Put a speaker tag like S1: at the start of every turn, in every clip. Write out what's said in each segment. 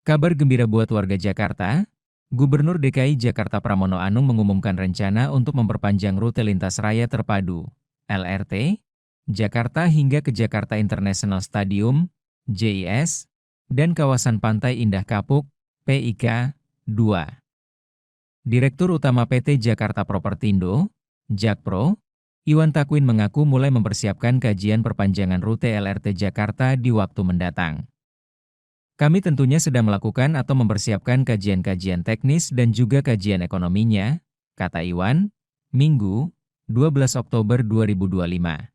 S1: Kabar gembira buat warga Jakarta, Gubernur DKI Jakarta Pramono Anung mengumumkan rencana untuk memperpanjang rute lintas raya terpadu (LRT) Jakarta hingga ke Jakarta International Stadium (JIS) dan kawasan Pantai Indah Kapuk (PIK) 2. Direktur Utama PT Jakarta Propertindo, Jakpro, Iwan Takwin mengaku mulai mempersiapkan kajian perpanjangan rute LRT Jakarta di waktu mendatang. Kami tentunya sedang melakukan atau mempersiapkan kajian-kajian teknis dan juga kajian ekonominya, kata Iwan, Minggu, 12 Oktober 2025.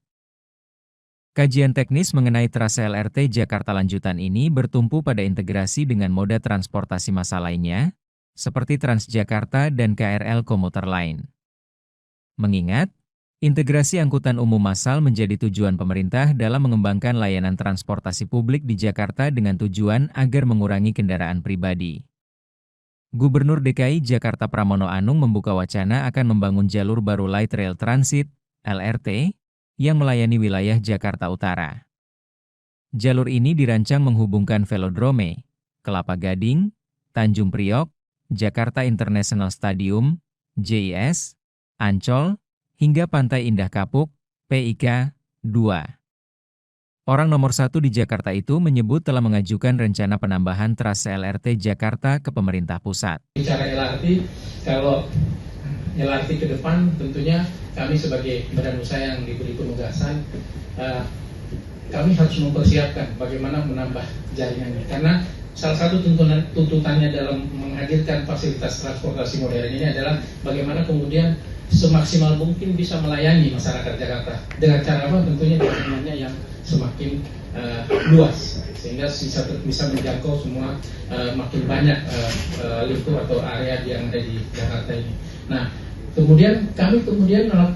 S1: Kajian teknis mengenai trase LRT Jakarta lanjutan ini bertumpu pada integrasi dengan moda transportasi massal lainnya, seperti Transjakarta dan KRL komuter lain. Mengingat, integrasi angkutan umum massal menjadi tujuan pemerintah dalam mengembangkan layanan transportasi publik di Jakarta dengan tujuan agar mengurangi kendaraan pribadi. Gubernur DKI Jakarta Pramono Anung membuka wacana akan membangun jalur baru Light Rail Transit, LRT, yang melayani wilayah Jakarta Utara. Jalur ini dirancang menghubungkan Velodrome, Kelapa Gading, Tanjung Priok, Jakarta International Stadium, JIS, Ancol, hingga Pantai Indah Kapuk, PIK 2. Orang nomor 1 di Jakarta itu menyebut telah mengajukan rencana penambahan trase LRT Jakarta ke pemerintah pusat.
S2: Bicara LRT, kalau LRT ke depan tentunya kami sebagai badan usaha yang diberi penugasan, kami harus mempersiapkan bagaimana menambah jaringannya. Karena salah satu tuntutannya dalam menghadirkan fasilitas transportasi modern ini adalah bagaimana kemudian semaksimal mungkin bisa melayani masyarakat Jakarta. Dengan cara apa? Tentunya jaringannya yang semakin luas, sehingga bisa menjangkau semua makin banyak lingkup atau area yang ada di Jakarta ini. Nah, kemudian kami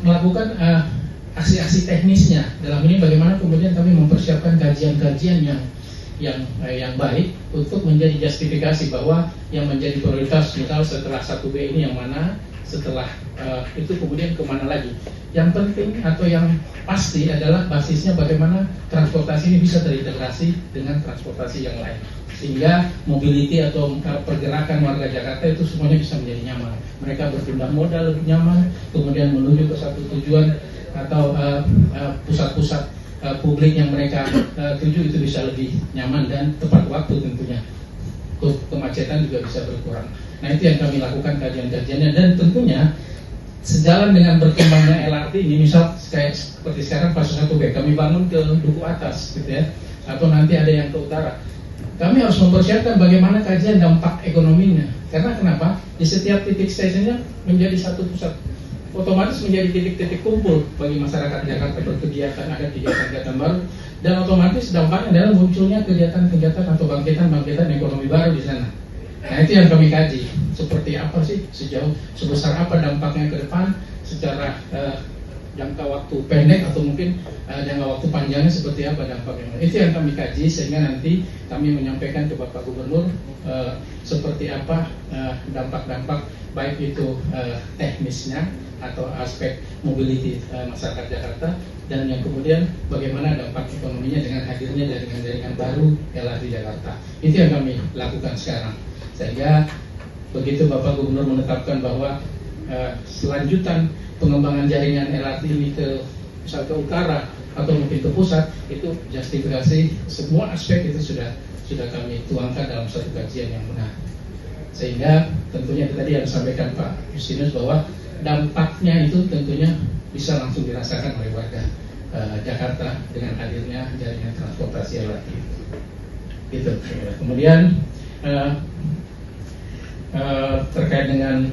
S2: melakukan aksi-aksi teknisnya. Dalam ini bagaimana kemudian kami mempersiapkan kajian-kajian yang baik untuk menjadi justifikasi bahwa yang menjadi prioritas misal setelah 1B ini yang mana, setelah itu kemudian kemana lagi. Yang penting atau yang pasti adalah basisnya bagaimana transportasi ini bisa terintegrasi dengan transportasi yang lain, sehingga mobility atau pergerakan warga Jakarta itu semuanya bisa menjadi nyaman. Mereka berpindah moda lebih nyaman, kemudian menuju ke satu tujuan atau pusat-pusat publik yang mereka tuju itu bisa lebih nyaman dan tepat waktu tentunya. Kemacetan juga bisa berkurang. Nah, itu yang kami lakukan kajian-kajiannya, dan tentunya sejalan dengan berkembangnya LRT ini, misal seperti sekarang fase 1B kami bangun ke Duku Atas gitu ya, atau nanti ada yang ke utara. Kami harus mempersiapkan bagaimana kajian dampak ekonominya. Karena kenapa? Di setiap titik stasiunnya menjadi satu pusat, otomatis menjadi titik-titik kumpul bagi masyarakat Jakarta berkegiatan, ada kegiatan-kegiatan baru, dan otomatis dampaknya adalah munculnya kegiatan-kegiatan atau bangkitan ekonomi baru di sana. Nah, itu yang kami kaji, seperti apa sih sebesar apa dampaknya ke depan secara jangka waktu pendek atau mungkin jangka waktu panjangnya seperti apa dampaknya. Itu yang kami kaji, sehingga nanti kami menyampaikan ke Bapak Gubernur seperti apa dampak-dampak baik itu teknisnya atau aspek mobility masyarakat Jakarta, dan yang kemudian bagaimana dampak ekonominya dengan hadirnya jaringan-jaringan baru LRT Jakarta. Itu yang kami lakukan sekarang. Sehingga begitu Bapak Gubernur menetapkan bahwa selanjutan pengembangan jaringan LRT ini misal ke utara atau mungkin ke pusat, itu justifikasi semua aspek itu sudah kami tuangkan dalam satu kajian yang benar. Sehingga tentunya tadi yang disampaikan Pak Justinus bahwa dampaknya itu tentunya bisa langsung dirasakan oleh warga Jakarta dengan hadirnya jaringan transportasi LRT. Gitu. Kemudian terkait dengan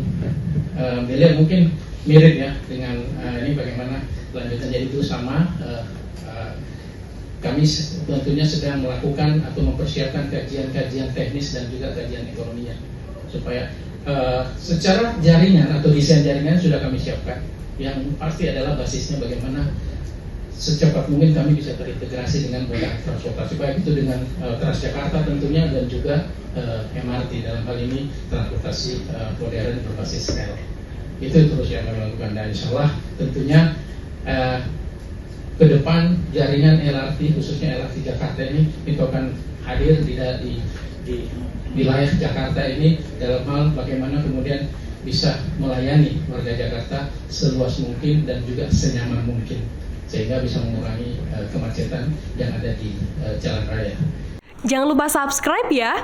S2: Belia mungkin mirip ya dengan ini bagaimana lanjutannya itu sama. Kami tentunya sedang melakukan atau mempersiapkan kajian-kajian teknis dan juga kajian ekonominya, supaya secara jaringan atau desain jaringan sudah kami siapkan. Yang pasti adalah basisnya bagaimana secepat mungkin kami bisa terintegrasi dengan moda transportasi, baik itu dengan Transjakarta tentunya, dan juga MRT, dalam hal ini transportasi modern berbasis rel. Itu terus yang kami lakukan, dan insya Allah tentunya ke depan jaringan LRT, khususnya LRT Jakarta ini, itu akan hadir di di wilayah Jakarta ini dalam hal bagaimana kemudian bisa melayani warga Jakarta seluas mungkin dan juga senyaman mungkin sehingga bisa mengurangi kemacetan yang ada di jalan raya.
S3: Jangan lupa subscribe ya.